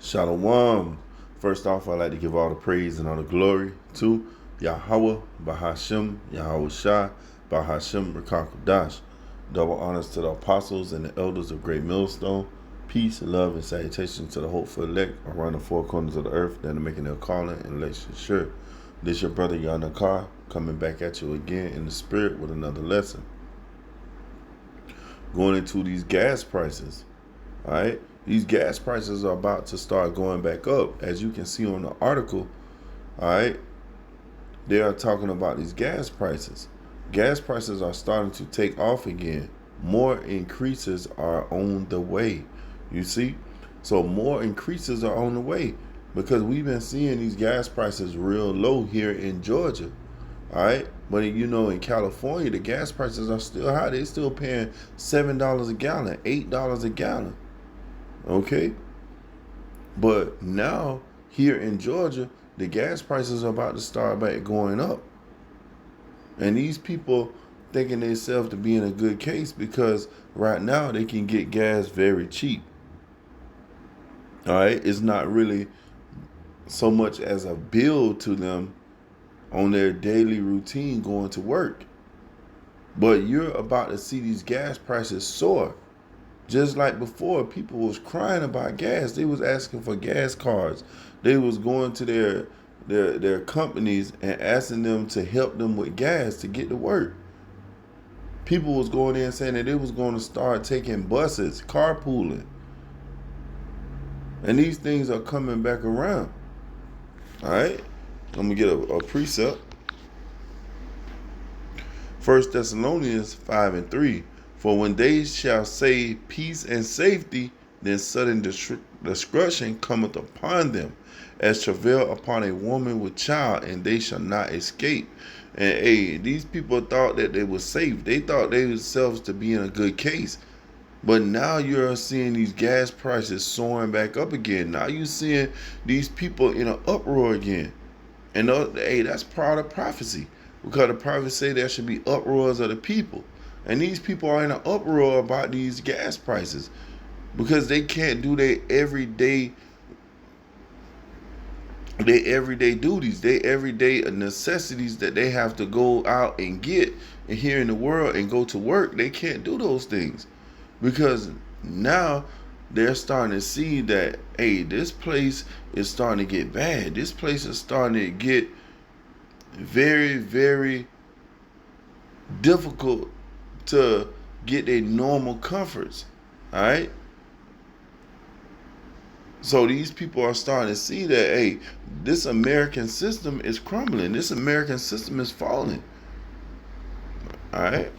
Shalom. First off, I'd like to give all the praise and all the glory to Yahweh, Bahashem, Yahweh Shah, Bahashem, Rakakadash. Double honors to the apostles and the elders of Great Millstone. Peace, love, and salutation to the hopeful elect around the four corners of the earth that are making their calling and election sure. This your brother Yanakar coming back at you again in the spirit with another lesson. Going into these gas prices. All right, these gas prices are about to start going back up. As you can see on the article, all right, they are talking about these gas prices. Gas prices are starting to take off again. More increases are on the way. You see? So more increases are on the way because we've been seeing these gas prices real low here in Georgia. All right, but in California, the gas prices are still high. They're still paying $7 a gallon, $8 a gallon. Okay, but now here in Georgia, the gas prices are about to start back going up, and these people thinking themselves to be in a good case because right now they can get gas very cheap. All right, it's not really so much as a bill to them on their daily routine going to work, but you're about to see these gas prices soar. Just like before, people was crying about gas. They was asking for gas cards. They was going to their companies and asking them to help them with gas to get to work. People was going in saying that they was going to start taking buses, carpooling. And these things are coming back around. All right? I'm going to get a precept. 1 Thessalonians 5:3. For when they shall say peace and safety, then sudden destruction cometh upon them, as travail upon a woman with child, and they shall not escape. And these people thought that they were safe. They thought they themselves to be in a good case. But now you're seeing these gas prices soaring back up again. Now you're seeing these people in an uproar again. And that's part of prophecy. Because the prophets say there should be uproars of the people. And these people are in an uproar about these gas prices because they can't do their everyday duties, their everyday necessities that they have to go out and get and here in the world and go to work. They can't do those things because now they're starting to see that, this place is starting to get bad. This place is starting to get very, very difficult to get their normal comforts. All right, so these people are starting to see that this American system is crumbling. This American system is falling. All right,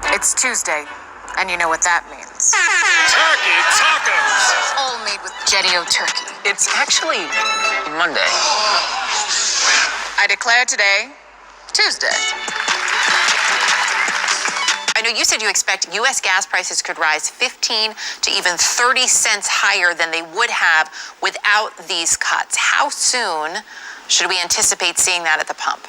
it's Tuesday, and you know what that means. Turkey tacos! All made with Jetio turkey. It's actually Monday. I declare today Tuesday. I know you said you expect U.S. gas prices could rise 15 to even 30 cents higher than they would have without these cuts. How soon should we anticipate seeing that at the pump?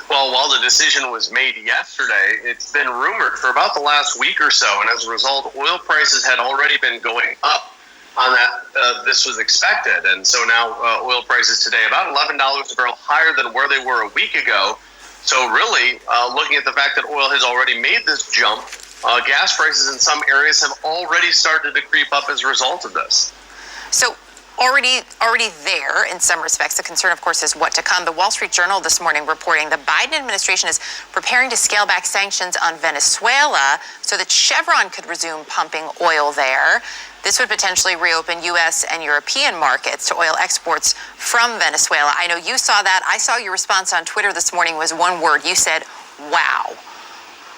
Well, while the decision was made yesterday, it's been rumored for about the last week or so, and as a result, oil prices had already been going up on that. This was expected, and so now oil prices today about $11 a barrel higher than where they were a week ago. So really, looking at the fact that oil has already made this jump, gas prices in some areas have already started to creep up as a result of this. So already there in some respects. The concern, of course, is what to come. The Wall Street Journal this morning reporting the Biden administration is preparing to scale back sanctions on Venezuela so that Chevron could resume pumping oil there. This would potentially reopen U.S. and European markets to oil exports from Venezuela. I know you saw that. I saw your response on Twitter this morning was one word. You said, wow.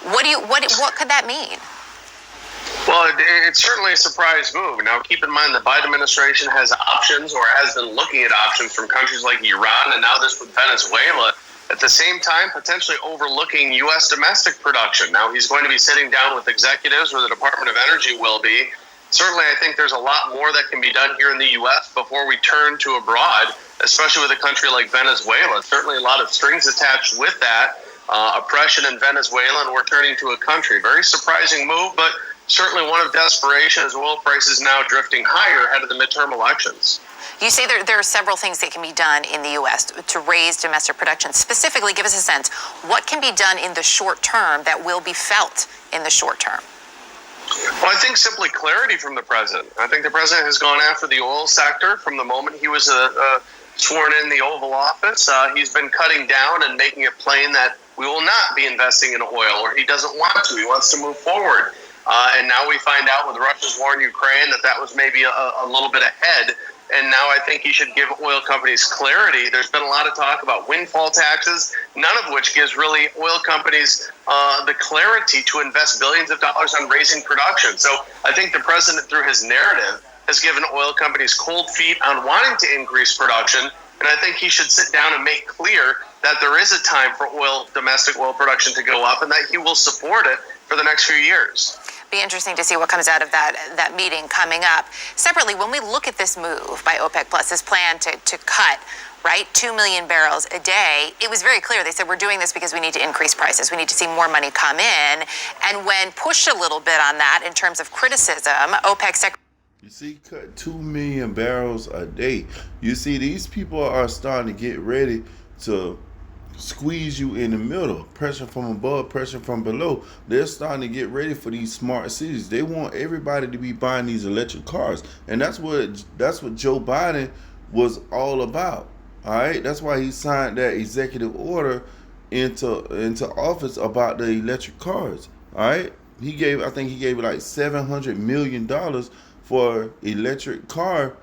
What could that mean? Well, it's certainly a surprise move. Now, keep in mind the Biden administration has options or has been looking at options from countries like Iran and now this with Venezuela. At the same time, potentially overlooking U.S. domestic production. Now, he's going to be sitting down with executives, or the Department of Energy will be. Certainly, I think there's a lot more that can be done here in the U.S. before we turn to abroad, especially with a country like Venezuela. Certainly a lot of strings attached with that. Oppression in Venezuela, and we're turning to a country. Very surprising move, but certainly one of desperation as oil prices now drifting higher ahead of the midterm elections. You say there are several things that can be done in the U.S. to raise domestic production. Specifically, give us a sense. What can be done in the short term that will be felt in the short term? Well, I think simply clarity from the president. I think the president has gone after the oil sector from the moment he was sworn in the Oval Office. He's been cutting down and making it plain that we will not be investing in oil, or he doesn't want to. He wants to move forward. And now we find out with Russia's war in Ukraine that was maybe a little bit ahead. And now I think he should give oil companies clarity. There's been a lot of talk about windfall taxes, none of which gives really oil companies the clarity to invest billions of dollars on raising production. So I think the president, through his narrative, has given oil companies cold feet on wanting to increase production. And I think he should sit down and make clear that there is a time for domestic oil production to go up, and that he will support it for the next few years. Be interesting to see what comes out of that meeting coming up. Separately, when we look at this move by OPEC Plus, this plan to cut, right, 2 million barrels a day, it was very clear. They said, we're doing this because we need to increase prices. We need to see more money come in. And when pushed a little bit on that in terms of criticism, OPEC Secretary... You see, cut 2 million barrels a day. You see, these people are starting to get ready to squeeze you in the middle. Pressure from above, pressure from below. They're starting to get ready for these smart cities. They want everybody to be buying these electric cars. And that's what Joe Biden was all about. All right? That's why he signed that executive order into office about the electric cars. All right? I think he gave like $700 million for electric cars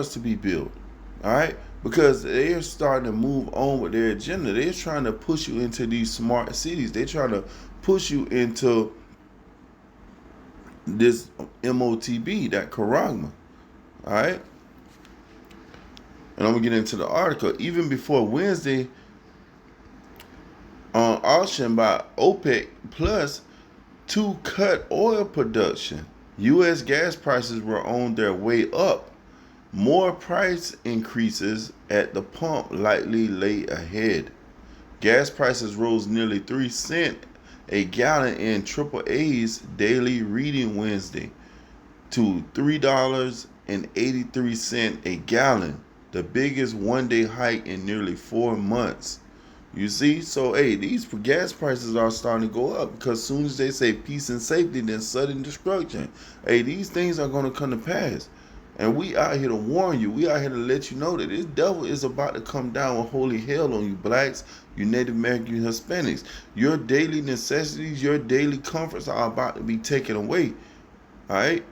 to be built. All right? Because they're starting to move on with their agenda. They're trying to push you into these smart cities. They're trying to push you into this MOTB, that Charagma. All right? And I'm going to get into the article. Even before Wednesday, on auction by OPEC Plus to cut oil production, U.S. gas prices were on their way up. More price increases at the pump likely lay ahead. Gas prices rose nearly 3 cents a gallon in AAA's daily reading Wednesday to $3.83 a gallon, the biggest one-day hike in nearly 4 months. You see? So, hey, these gas prices are starting to go up because as soon as they say peace and safety, then sudden destruction. Hey, these things are going to come to pass. And we out here to warn you. We out here to let you know that this devil is about to come down with holy hell on you blacks, you Native American, you Hispanics. Your daily necessities, your daily comforts are about to be taken away. All right?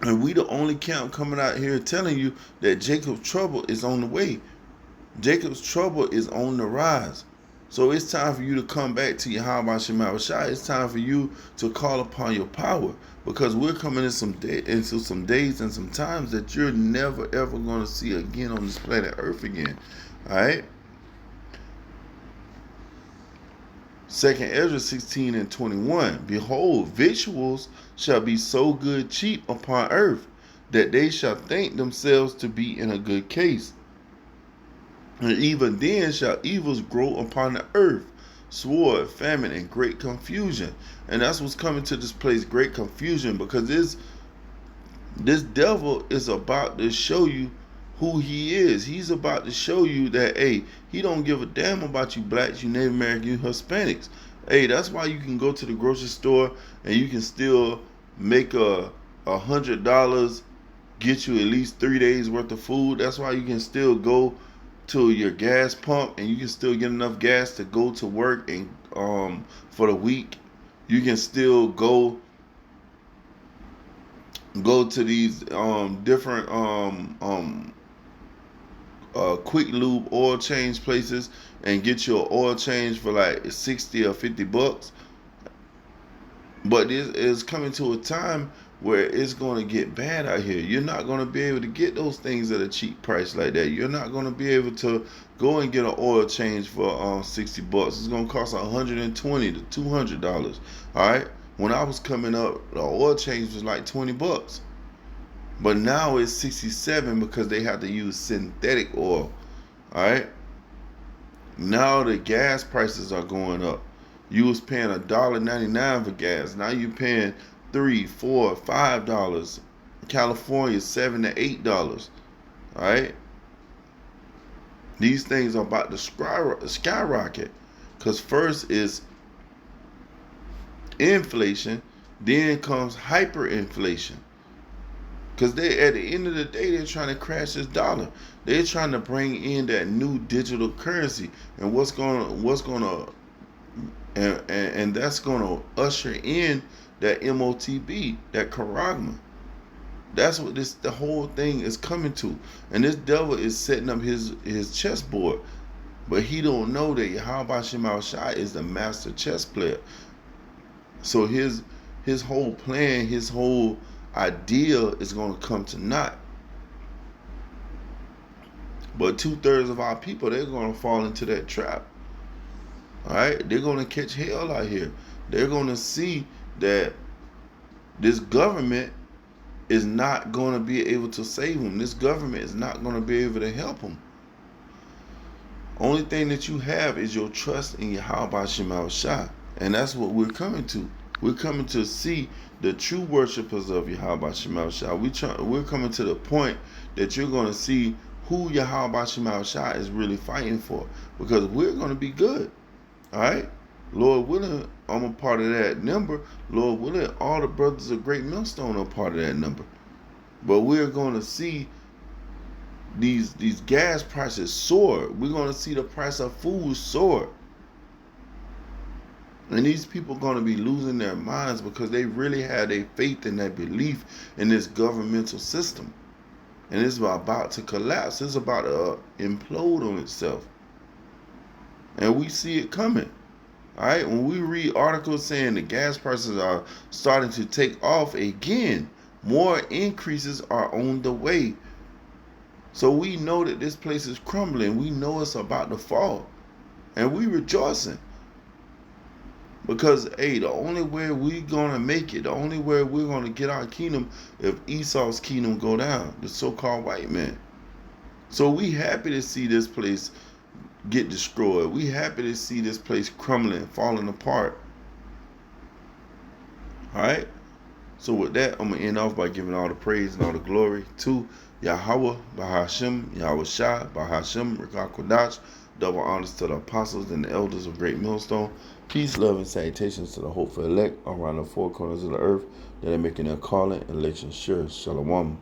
And we the only camp coming out here telling you that Jacob's trouble is on the way. Jacob's trouble is on the rise. So it's time for you to come back to Yahweh Shema Shai. It's time for you to call upon your power, because we're coming into some days and some times that you're never ever going to see again on this planet Earth again. All right. 2nd Ezra 16:21. Behold, victuals shall be so good cheap upon earth, that they shall think themselves to be in a good case. And even then shall evils grow upon the earth, sword, famine, and great confusion. And that's what's coming to this place, great confusion, because this devil is about to show you who he is. He's about to show you that, hey, he don't give a damn about you blacks, you Native American, you Hispanics. Hey, that's why you can go to the grocery store and you can still make $100, get you at least 3 days worth of food. That's why you can still go to your gas pump and you can still get enough gas to go to work and for the week. You can still go to these different quick lube oil change places and get your oil change for like 60 or 50 bucks. But this is coming to a time where it's going to get bad out here. You're not going to be able to get those things at a cheap price like that. You're not going to be able to go and get an oil change for 60 bucks. It's going to cost $120 to $200. All right. When I was coming up, the oil change was like 20 bucks. But now it's 67 because they have to use synthetic oil. All right. Now the gas prices are going up. You was paying $1.99 for gas. Now you paying $3, $4, $5. California $7 to $8. All right. These things are about to skyrocket. Because first is inflation, then comes hyperinflation. Because they, at the end of the day, they're trying to crash this dollar. They're trying to bring in that new digital currency, and that's gonna usher in that MOTB, that charagma. That's what the whole thing is coming to. And this devil is setting up his chessboard. But he don't know that Yahweh Shema Shai is the master chess player. So his whole plan, his whole idea is going to come to naught. But 2/3 of our people, they're going to fall into that trap. All right? They're going to catch hell out here. They're going to see that this government is not going to be able to save them. This government is not going to be able to help them. Only thing that you have is your trust in Yahweh Shema Shai. And that's what we're coming to. We're coming to see the true worshipers of Yahweh Shema Shai. We're coming to the point that you're going to see who Yahweh Shema Shai is really fighting for. Because we're going to be good. All right? Lord willing, I'm a part of that number. Lord willing, all the brothers of Great Millstone are part of that number. But we're going to see these gas prices soar. We're going to see the price of food soar. And these people are going to be losing their minds because they really had a faith and that belief in this governmental system. And it's about to collapse. It's about to implode on itself. And we see it coming. All right, when we read articles saying the gas prices are starting to take off again, more increases are on the way. So we know that this place is crumbling. We know it's about to fall. And we rejoicing. Because, hey, the only way we're going to make it, the only way we're going to get our kingdom, if Esau's kingdom go down, the so-called white man. So we happy to see this place get destroyed. We happy to see this place crumbling, falling apart. All right. So with that, I'm gonna end off by giving all the praise and all the glory to Yahweh, Bahashim, Yahweh Shai, Bahashim, Rekah Kodash. Double honors to the apostles and the elders of Great Millstone. Peace, love, and salutations to the hopeful elect around the four corners of the earth that are making their calling and election sure. Shalom.